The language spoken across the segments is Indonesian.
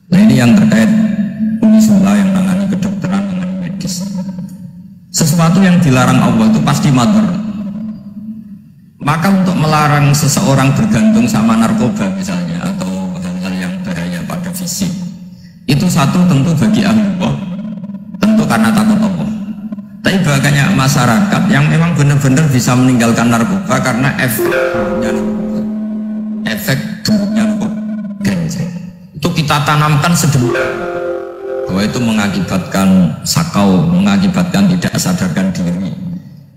Nah ini yang terkait Unisula yang nangani kedokteran, nangani medis. Sesuatu yang dilarang Allah itu pasti madhar. Maka untuk melarang seseorang bergantung sama narkoba misalnya atau hal-hal yang bahaya pada fisik, itu satu tentu bagi Allah, tentu karena takut Allah. Tapi banyak masyarakat yang memang benar-benar bisa meninggalkan narkoba karena efek buruknya ganja. Itu kita tanamkan sedemikian bahwa itu mengakibatkan sakau, mengakibatkan tidak sadarkan diri,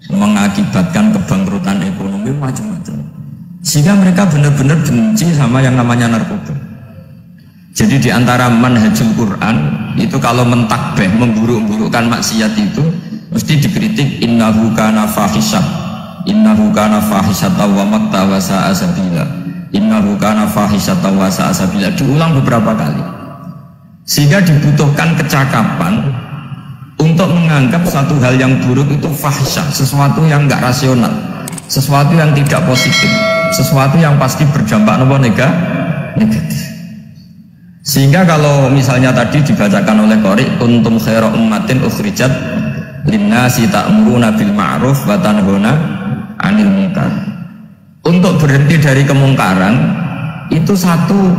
mengakibatkan kebangkrutan ekonomi, macam-macam. Sehingga mereka benar-benar benci sama yang namanya narkoba. Jadi di antara manhajul Quran itu kalau mentakbih, memburuk-burukkan maksiat itu mesti dikritik innahu kana fahisyah, innahu kana fahisyata wa makta wa sa'a sabila, innahu kana fahisyata wa sa'a sabila, diulang beberapa kali. Sehingga dibutuhkan kecakapan untuk menganggap satu hal yang buruk itu fahisyah, sesuatu yang enggak rasional, sesuatu yang tidak positif, sesuatu yang pasti berdampak negatif. Sehingga kalau misalnya tadi dibacakan oleh Qori kuntum khaira ummatin ukhrijat linnasi ta'muruna bil ma'ruf wa tanhauna 'anil munkar. Untuk berhenti dari kemungkaran itu satu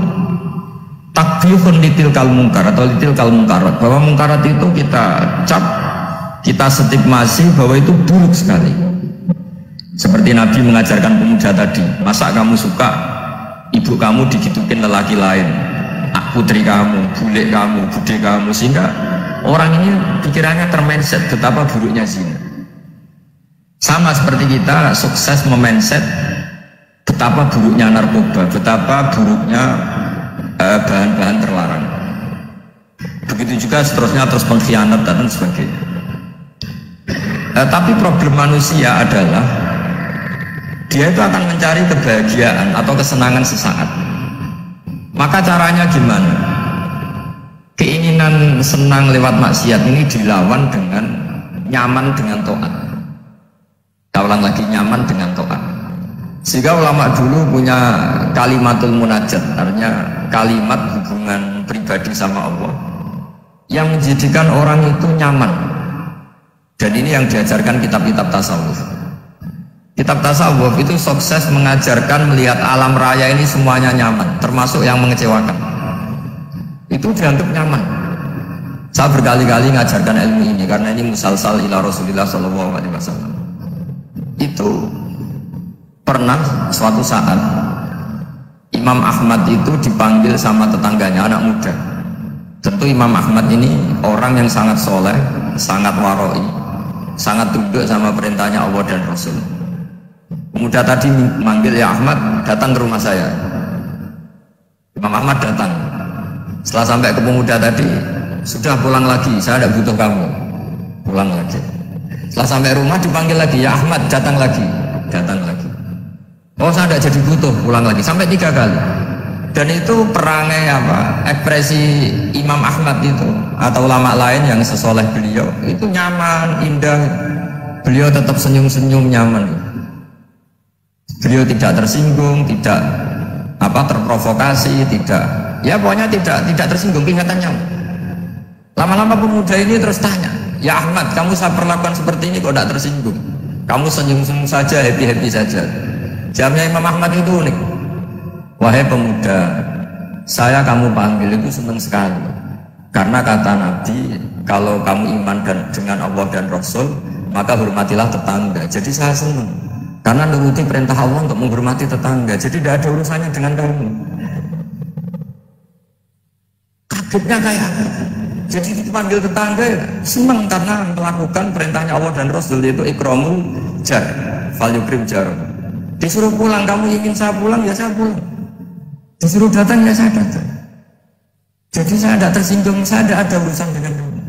takbihun litilkal munkar atau litilkal munkarat, bahwa munkarat itu kita cap, kita stigmasi bahwa itu buruk sekali. Seperti Nabi mengajarkan pemuda tadi, masa kamu suka ibu kamu digitukin lelaki lain, putri kamu, bule kamu, bude kamu, sehingga orang ini pikirannya termindset betapa buruknya zina. Sama seperti kita sukses memindset betapa buruknya narkoba, betapa buruknya bahan-bahan terlarang. Begitu juga seterusnya, terus pengkhianat dan sebagainya. Tapi problem manusia adalah dia itu akan mencari kebahagiaan atau kesenangan sesaat. Maka caranya gimana? Keinginan senang lewat maksiat ini dilawan dengan nyaman dengan taat. Ulang lagi, nyaman dengan taat. Sehingga ulama dulu punya kalimatul munajat, artinya kalimat hubungan pribadi sama Allah yang menjadikan orang itu nyaman. Dan ini yang diajarkan kitab-kitab tasawuf. Kitab tasawuf itu sukses mengajarkan melihat alam raya ini semuanya nyaman, termasuk yang mengecewakan. Itu dianggap nyaman. Saya berkali-kali mengajarkan ilmu ini karena ini musalsal ila Rasulillah SAW. Itu pernah suatu saat Imam Ahmad itu dipanggil sama tetangganya, anak muda. Tentu Imam Ahmad ini orang yang sangat soleh, sangat waroi, sangat tunduk sama perintahnya Allah dan Rasul. Pemuda tadi manggil, ya Ahmad, datang ke rumah saya. Imam Ahmad datang. Setelah sampai ke pemuda tadi, sudah pulang lagi, saya tidak butuh kamu. Pulang lagi. Setelah sampai rumah dipanggil lagi, ya Ahmad, datang lagi. Datang lagi. Oh, saya tidak jadi butuh, pulang lagi. Sampai 3 kali. Dan itu perangai ekspresi Imam Ahmad itu atau ulama lain yang sesoleh beliau itu nyaman, indah. Beliau tetap senyum-senyum, nyaman. Beliau tidak tersinggung, tidak terprovokasi, tidak, ya pokoknya tidak tersinggung, kelihatannya. Lama-lama pemuda ini terus tanya, ya Ahmad, kamu saya perlakukan seperti ini kok tidak tersinggung? Kamu senyum-senyum saja, happy-happy saja. Jawabnya Imam Ahmad itu unik. Wahai pemuda, saya kamu panggil itu senang sekali. Karena kata Nabi, kalau kamu iman dengan Allah dan Rasul, maka hormatilah tetangga. Jadi saya senang. Karena menuruti perintah Allah untuk menghormati tetangga. Jadi tidak ada urusannya dengan kamu. Kagetnya kayak jadi dipanggil tetangga ya, senang karena melakukan perintahnya Allah dan Rasul, yaitu ikramul jar, fal yukrim jar. Disuruh pulang, kamu ingin saya pulang, ya saya pulang. Disuruh datang, ya saya datang. Jadi saya tidak tersinggung, saya tidak ada urusan dengan kamu.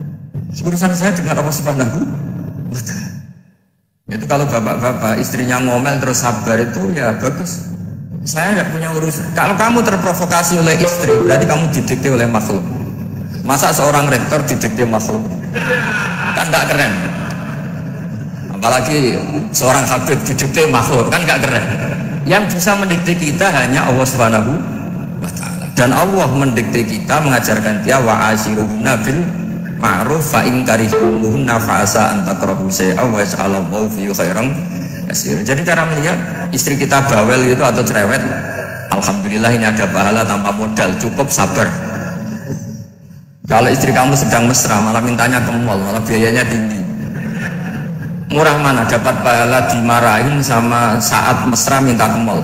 Urusan saya dengan Allah Subhanahu wa Ta'ala. Itu kalau bapak-bapak istrinya ngomel terus sabar itu ya bagus. Saya tidak punya urusan. Kalau kamu terprovokasi oleh istri, berarti kamu didikte oleh makhluk. Masa seorang rektor didikte makhluk? Kan gak keren. Apalagi seorang habib didikte makhluk, kan gak keren. Yang bisa mendikte kita hanya Allah Subhanahu wa Ta'ala. Dan Allah mendikte kita, mengajarkan dia wa ashiruhunna bil ma'ruf fa in karihtumuhunna fa asa an takrahu shay'an wa yaj'alallahu fi khairan katsir. Jadi cara melihat istri kita bawel itu atau cerewet, alhamdulillah ini ada pahala tanpa modal, cukup sabar. Kalau istri kamu sedang mesra malah mintanya ke mall, malah biayanya tinggi, murah mana dapat pahala dimarahin sama saat mesra minta ke mall?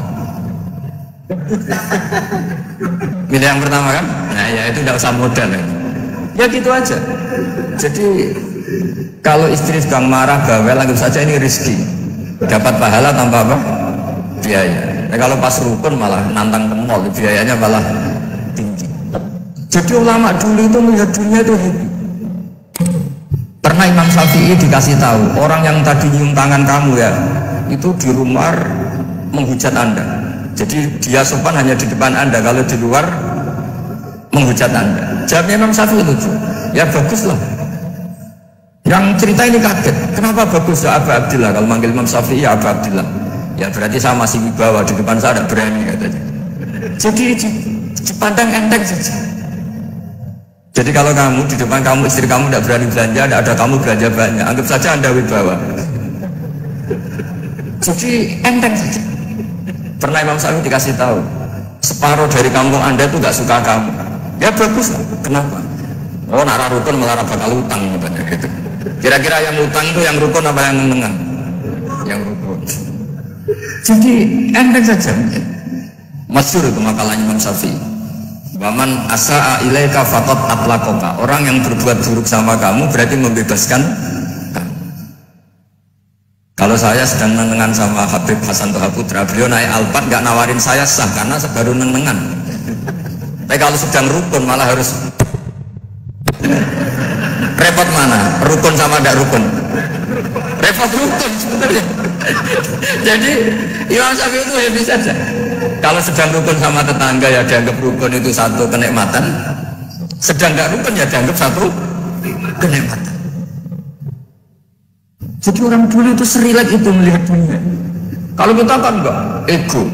Milih yang pertama kan? Nah ya itu tidak usah modal ya gitu aja. Jadi kalau istri sedang marah bawel, anggap saja ini rezeki, dapat pahala tanpa apa? Biaya. Nah, kalau pas rukun malah nantang ke mall, biayanya malah tinggi. Jadi ulama dulu itu melihat dunia itu happy. Pernah Imam Syafi'i dikasih tahu, orang yang tadi nyium tangan kamu ya, itu di rumah menghujat Anda. Jadi dia sopan hanya di depan Anda, kalau di luar menghujat Anda. Jawabnya Imam Syafi'i lucu, ya baguslah. Yang cerita ini kaget, kenapa bagus ya Abu Abdillah? Kalau manggil Imam Syafi'i ya Abu Abdillah, ya berarti saya masih wibawa, di depan saya ada berani katanya. Jadi dipandang enteng saja. Jadi kalau kamu di depan kamu istri kamu tidak berani belanja, tidak ada kamu belanja banyak, anggap saja Anda wibawa. Jadi enteng saja. Pernah Imam Syafi'i dikasih tahu, separuh dari kampung Anda itu gak suka kamu. Ya bagus lah. Kenapa? Oh nak rukun malah bakal utang gitu. Kira-kira yang utang itu yang rukun apa yang menengah? Yang rukun. Jadi enteng saja. Masyhur itu makalahnya Imam Syafi'i. Waman asa'a ilaika faqad atlaqaka. Orang yang berbuat buruk sama kamu berarti membebaskan. Kalau saya sedang nenengan sama Habib Hasan Toha Putra, beliau naik Alphard nggak nawarin saya sah karena baru nenengan. Tapi kalau sedang rukun malah harus repot mana? Rukun sama tidak rukun? Repot rukun sebenarnya. Jadi Imam Syafi'i itu happy saja. Kalau sedang rukun sama tetangga ya dianggap rukun itu satu kenikmatan. Sedang nggak rukun ya dianggap satu kenikmatan. Jadi orang dulu itu serilek itu melihat dunia. Kalau kita kan enggak, ego.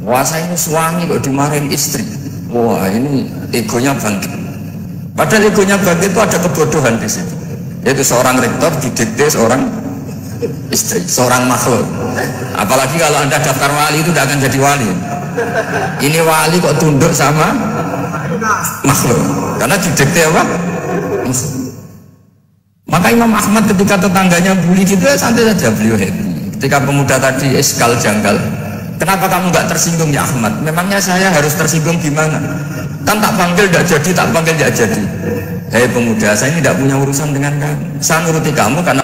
Wah saya ini suami kok dimarahin istri. Wah ini egonya bangkit. Padahal egonya bangkit itu ada kebodohan di situ. Yaitu seorang rektor didikte seorang istri, seorang makhluk. Apalagi kalau Anda daftar wali itu tidak akan jadi wali. Ini wali kok tunduk sama makhluk. Karena didikte apa? Maka Imam Ahmad ketika tetangganya bully gitu ya santai saja, beliau happy. Ketika pemuda tadi eskal janggal, kenapa kamu nggak tersinggung ya Ahmad? Memangnya saya harus tersinggung gimana? Kan tak panggil nggak jadi, tak panggil nggak jadi. Hei pemuda, saya ini tidak punya urusan dengan kamu. Saya nuruti kamu karena